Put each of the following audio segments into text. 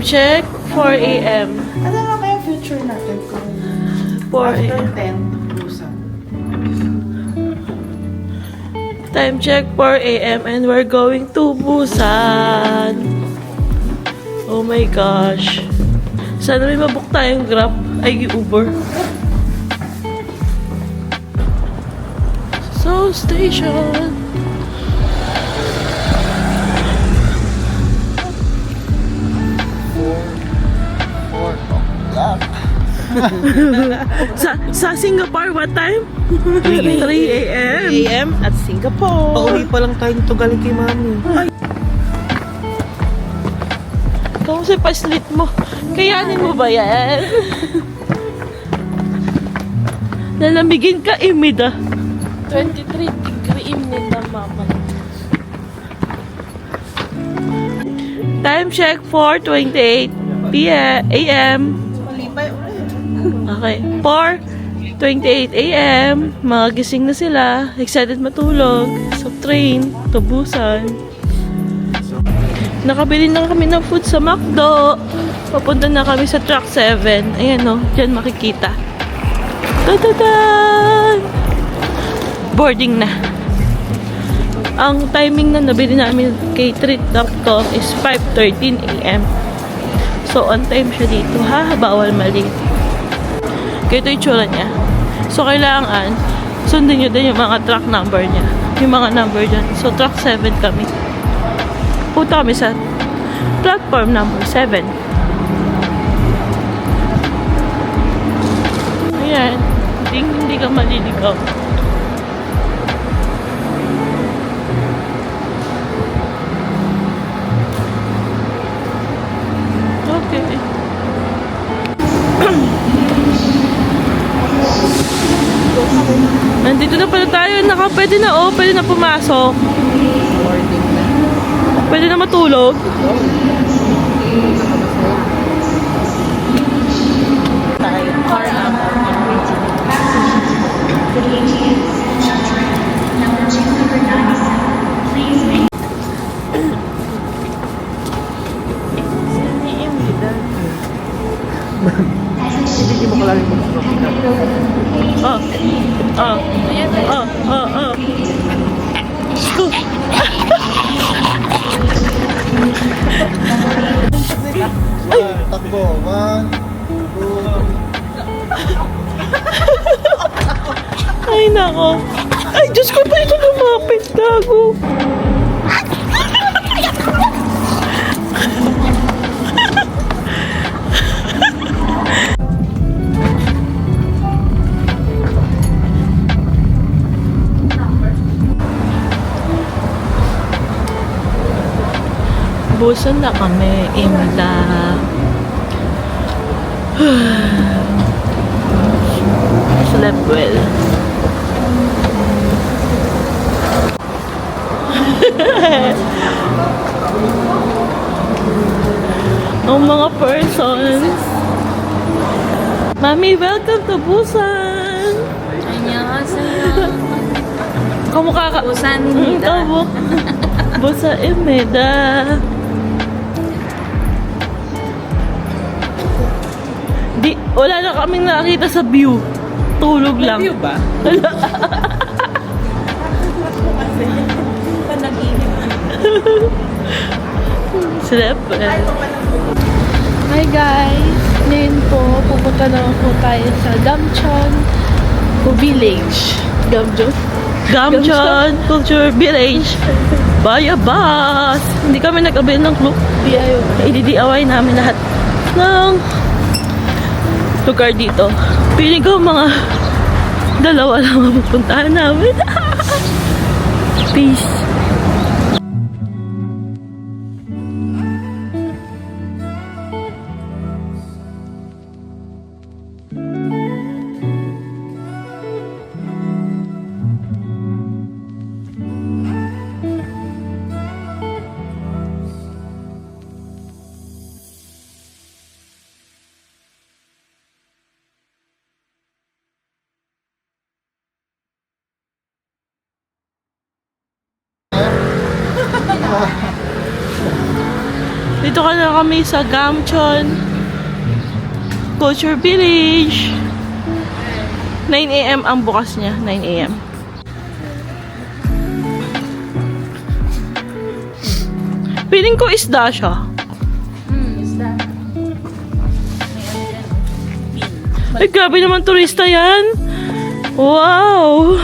check, 4 a.m. Ano na kaya future natin kung 4 after a.m. 10 Busan? Time check, 4 a.m. and we're going to Busan. Oh my gosh. Sana may mabook tayong Grab. Ay, Uber. So, station. sa Singapore, what time? 3 a.m. AM at Singapore. Pauwi pa lang tayo nito galing kay mami. Kamusta pa slit mo? Kayanin mo ba yan? Lalamigin ka, imida. 23 degree imida, mama. Time check, 4:28 a.m. Malipay ulit. Okay, 4:28 a.m. Mga gising na sila. Excited matulog. Sa train, to Busan. Nakabili na kami ng food sa McDo. Papunta na kami sa Track 7. Ayan o, dyan makikita. Ta-da-dan! Boarding na. Ang timing na nabili namin kay Treat.com is 5:13 a.m. So, on time siya dito. Ha? Bawal mali. Kaya ito yung tsura niya. So, kailangan sundin nyo din yung mga track number niya. Yung mga number dyan. So, Track 7 kami. Punta kami sa platform number 7. Ayan. Hindi ka maliligaw. Okay. Nandito na pala tayo. Pwede na pwede na pumasok. Boarding na. Pwede na matulog. Tayo. Car number. Hindi mo kalalim mo sa Oh. Oh. Oh. Oh. Oh. Scoop. Takbo. 1, 2, Ay, nako. Ay, Diyos ko pa ito lumapit. Gago. Busan na kami, Imda. Slept well. Ang mga persons. Mami, welcome to Busan. 안녕하세요. Kamukha ka. 부산입니다. Busan, Imda. Wala na kaming nakakita sa view. Tulog lang. View ba? Slept well. Hi guys! Ngayon po, pupunta na po tayo sa Gamcheon Village. Gamcheon Culture Village. By a bus! Hindi kami nag-avail ng clue. I-DIY namin lahat ng lugar dito. Piling ko mga dalawa lang ang pupuntahan namin. Peace. Nandito ka na kami sa Gamcheon Culture Village. 9 a.m. ang bukas niya. 9 a.m. Piling ko isda siya. Isda. Ay, grabe naman turista yan. Wow!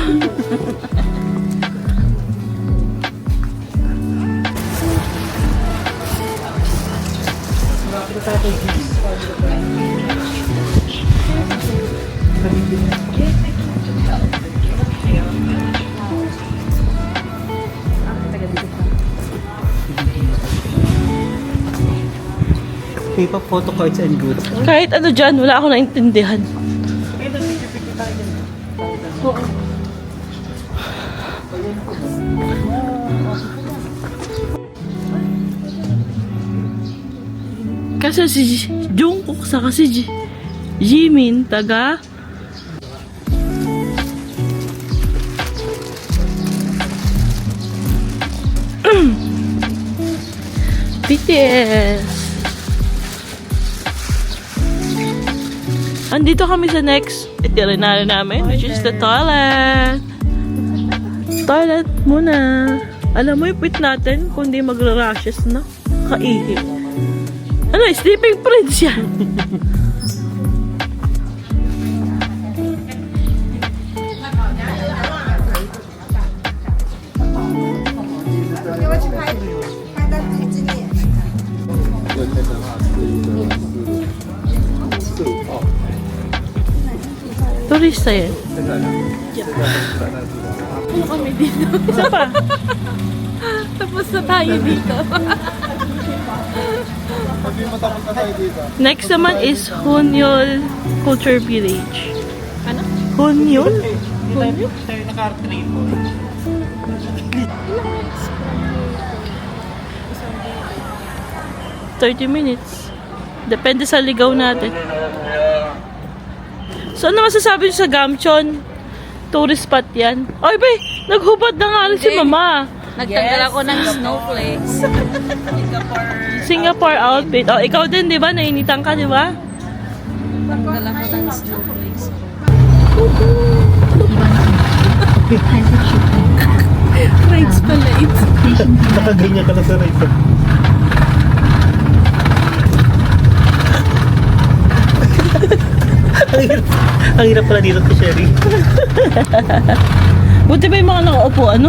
K-pop photo cards and goods. Kahit ano dyan, wala ako naintindihan. Oo. Kasi si Jungkook saka si Jimin taga BTS. Andito kami sa next itinerary namin, which is the toilet. Toilet muna. Alam mo, ipit natin kung di magra-rashes na. Kaihi. Ano, sleeping prince yan. Turista yan. Ano kami dito? Isa pa. Tapos na tayo dito. Sabi mo tapos na tayo dito. Next naman is Hunyul Culture Village. Ano? Hunyul? Tayo naka-3 po. 30 minutes. Depende sa ligaw natin. So, ano masasabi niyo sa Gamcheon? Tourist spot yan. Ay, be! Naghubad na nga rin si Hindi. Mama. Nagtanggal ako ng snowflakes. Singapore outfit. Oh, ikaw din, di ba? Nainitan ka, di ba? Tanggal ako ng snowflakes. Rides pala ito. Nakaganyan ka na sa ride. Ang hirap pala dito to, Sherry. Buti ba yung mga nakaupo, ano?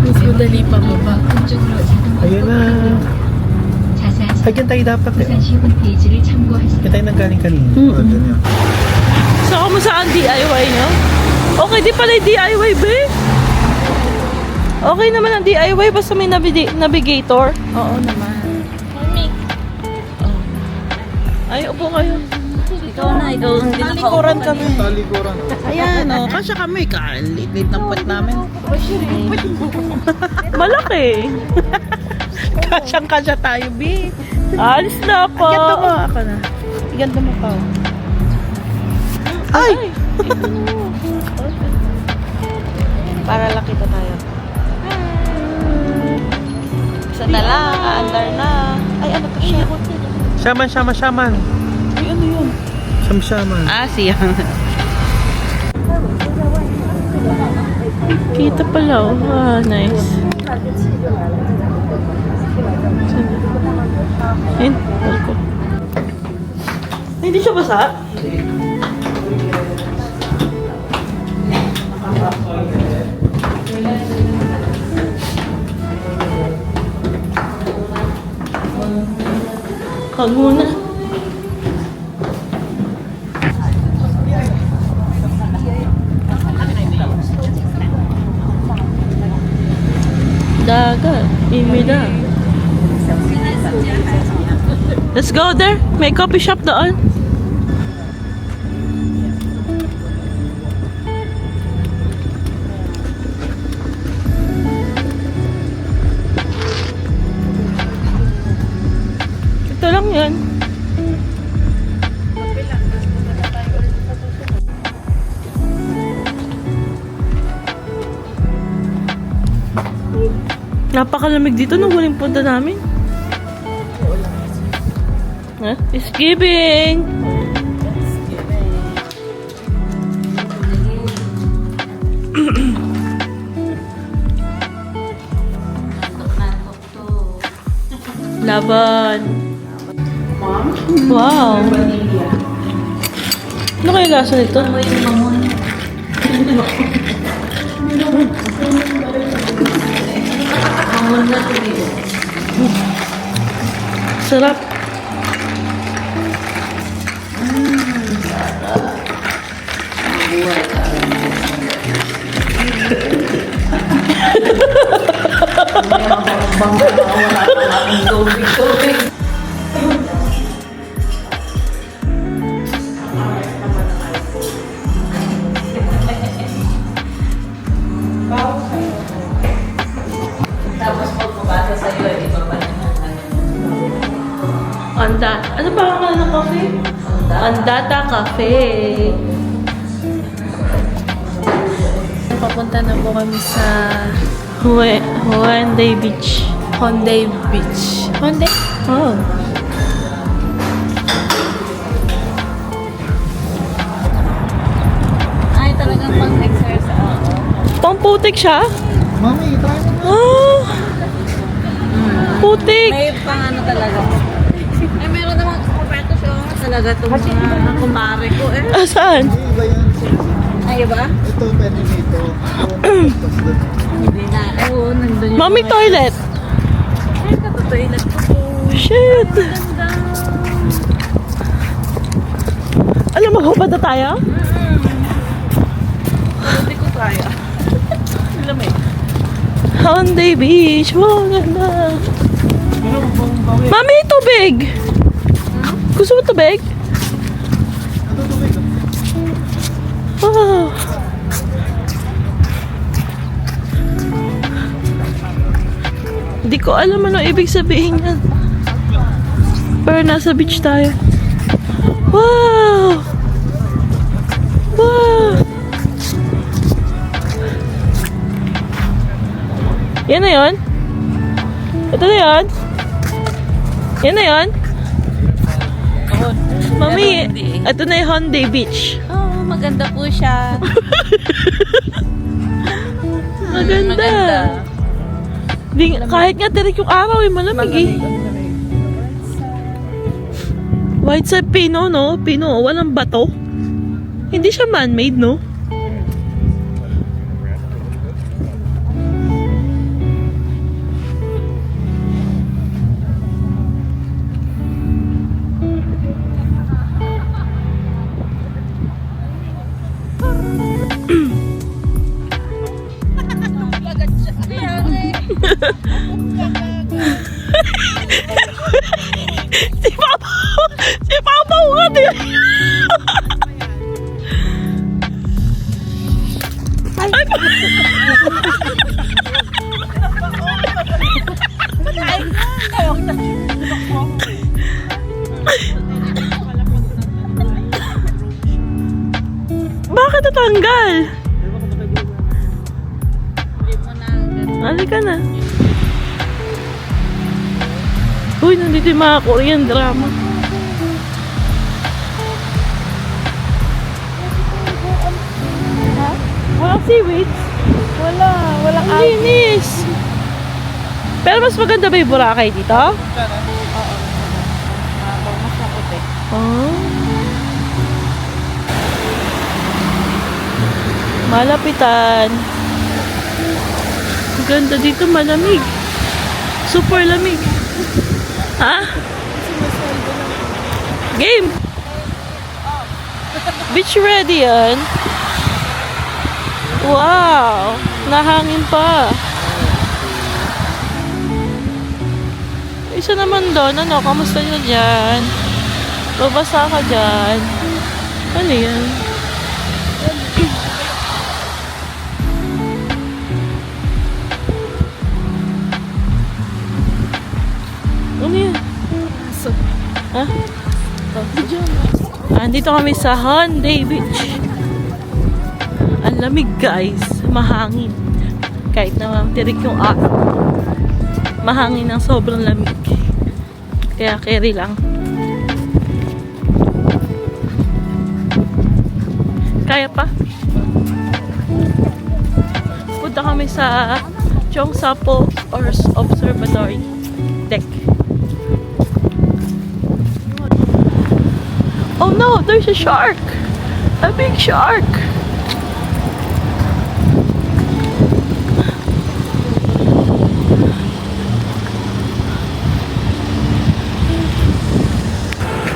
Mas madali pa mo ba? Ayun na. Agyan tayo dapat eh. 페이지를 참고하세요. Agyan tayo nang galing kanina. So, kumusta ang DIY nyo? Okay, di pala yung DIY, be? Okay naman ang DIY, basta may navigator. Oo naman. Ay, upo kayo. Ikaw na, ikaw ang Talikuran kami. Talikuran. Ayan, oh. Kasya kami. Kalit-lit ng puwet namin. Malaki. Kasyang-kasya tayo, B. Alis na po. Iganda mo ako na. Iganda mo pa. Ay! Para laki pa tayo. Isa na lang, aandar na. Ay, ano to siya? Shaman. Ay, ano yun? Shaman. Ah, siya. Kita pala, oh. Ah, nice. Ayun, ko. Ay, hindi siya basa? Kag muna. Dagat, imida. Let's go there. May coffee shop doon. Ito lang yan. Napakalamig dito nung huling punta namin. Huh? It's giving! Laban. Wow. Ano kaya lasa nito? Sarap. Anda. Ano pa ang ng cafe? Andata Cafe. Papunta na po kami sa Hyundai Beach. Hyundai Beach. Hyundai? Oh. Ay, talagang pang-exercise. Pamputik siya? Mami, try mo. Oh. Putik. May pang ano talaga. Ay, meron namang kumpleto siya. Talaga itong mga kumare ko eh. Ah, saan? Iba yan. Ay, ba? Ito, pwede dito. Hindi na. Oo, nandun yung... Mami, toilet. Ay, katotoilet ko po. Shit. Ganda. Alam mo, hubad na tayo? Hindi ko kaya. Alam eh. Hyundai Beach. Wow, ganda. Mami, tubig. Gusto mo tubig? Wow. Hindi ko alam ano ibig sabihin yan. Pero nasa beach tayo. Wow! Wow! Yan na yun? Ito na yun? Yan na yun? Mami, ito na yung Hyundai Beach. Oo, maganda po siya. Maganda. Kahit nga direct yung araw eh, malamig eh. White side Pino, no? Pino, walang bato. Hindi siya man-made, no? Si Papa nga din. Bakit natanggal? Halika na. Uy, nandito yung mga Korean drama. Ha? Walang seaweeds? Walang ang linis. Pero mas maganda ba yung Boracay dito? Oh. Malapitan. Ang ganda dito, malamig. Super lamig. Ha? Game! Beach ready yan. Wow! Nahangin pa. Isa naman doon, ano, kamusta nyo dyan? Babasa ka dyan. Ano yan? Ano yan? Ha? Andito kami sa Hyundai Beach. Ang lamig guys. Mahangin. Kahit na tirik yung araw. Mahangin ng sobrang lamig. Kaya carry lang. Kaya pa. Punta kami sa Cheongsapo Observatory Deck. Oh no, there's a shark! A big shark!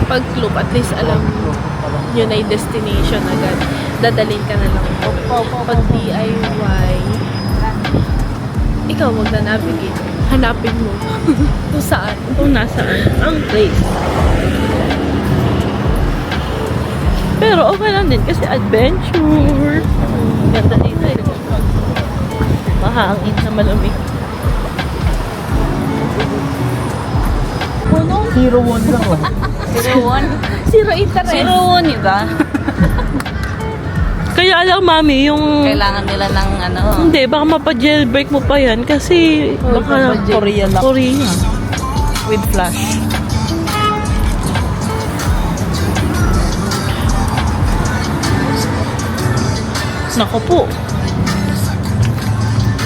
Pag club, at least alam yun na yung destination agad. Dadalhin ka na lang. Pag DIY, ikaw wag na navigate. Hanapin mo kung saan. Kung nasaan ang place. Pero okay lang din kasi adventure. Ganda dito eh. Mahangin na malamig. 0-1 lang oh. 01? Zero interest. 01 iba? Kaya lang mami, yung... Kailangan nila ng ano. Hindi, baka mapa-jailbreak mo pa yan kasi baka Korea lang. Korea. With flash. Nako po.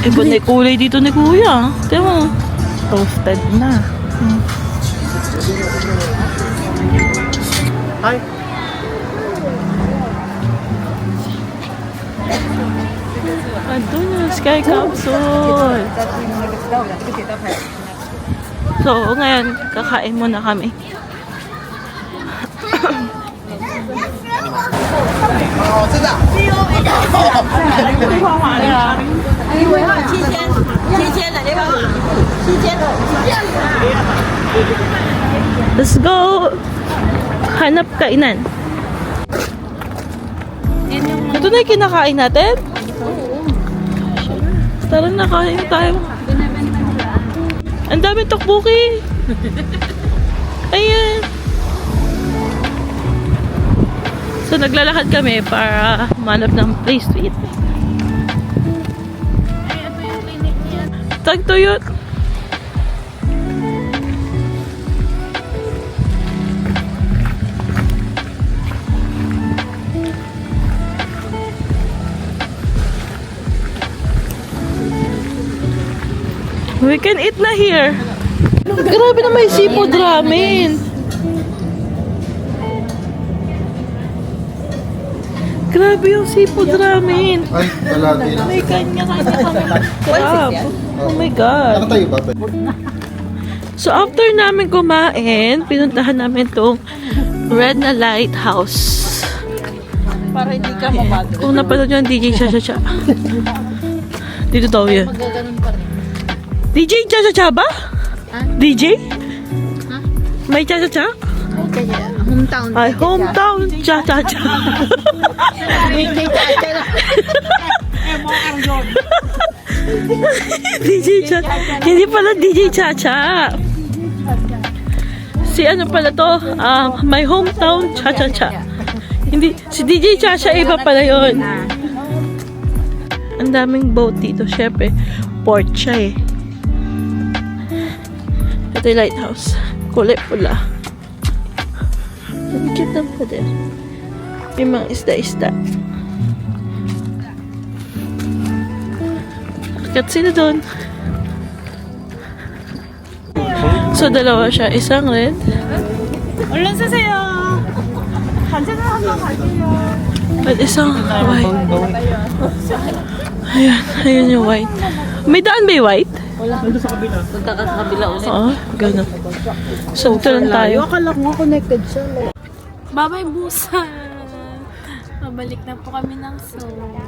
Iba na yung kulay dito ni kuya. Tiyan mo. Toasted na. Hi. Andun yung sky capsule. So, ngayon, kakain muna kami. Let's go! Hanap kainan. Ito na yung kinakain natin? Tara na, kain tayo. Ang daming tokbuki. Ayan. So, naglalakad kami para manap ng place to eat. Tagtuyot. We can eat na here. Grabe na may seafood ramen. Grabe yung seafood ramen. Ay, palagi na. May kanya-kanya kami. Crab. Oh my God. Nakatayo ba? So after namin kumain, pinuntahan namin tong Red na Lighthouse. Para hindi ka mapagod. Kung napanood nyo ang DJ Cha-Cha-Cha. Dito daw yun. Magaganon pa rin. DJ Cha-Cha-Cha ba? DJ? May Cha-Cha-Cha? Hometown. Ay, hometown Cha-Cha-Cha. DJ Cha. Hindi pala DJ Cha-Cha. Si ano pala to? My hometown Cha-Cha-Cha. Hindi, si DJ Cha-Cha iba pala yun. Ang daming boat dito. Syempre, port siya eh. Ito yung lighthouse. Kulay pula. Ang cute ng pader. May mga isda-isda. Kat sino doon? So, dalawa siya. Isang red. 얼른 쓰세요. 반찬을 한번 갈게요. At isang white. Ayan. Ayan yung white. May daan ba yung white? Punta ka sa kabila ulit. Oo. Ganun. So, ito lang tayo. Akala ko connected siya. Bye-bye, Busan! Mabalik na po kami ng Seoul.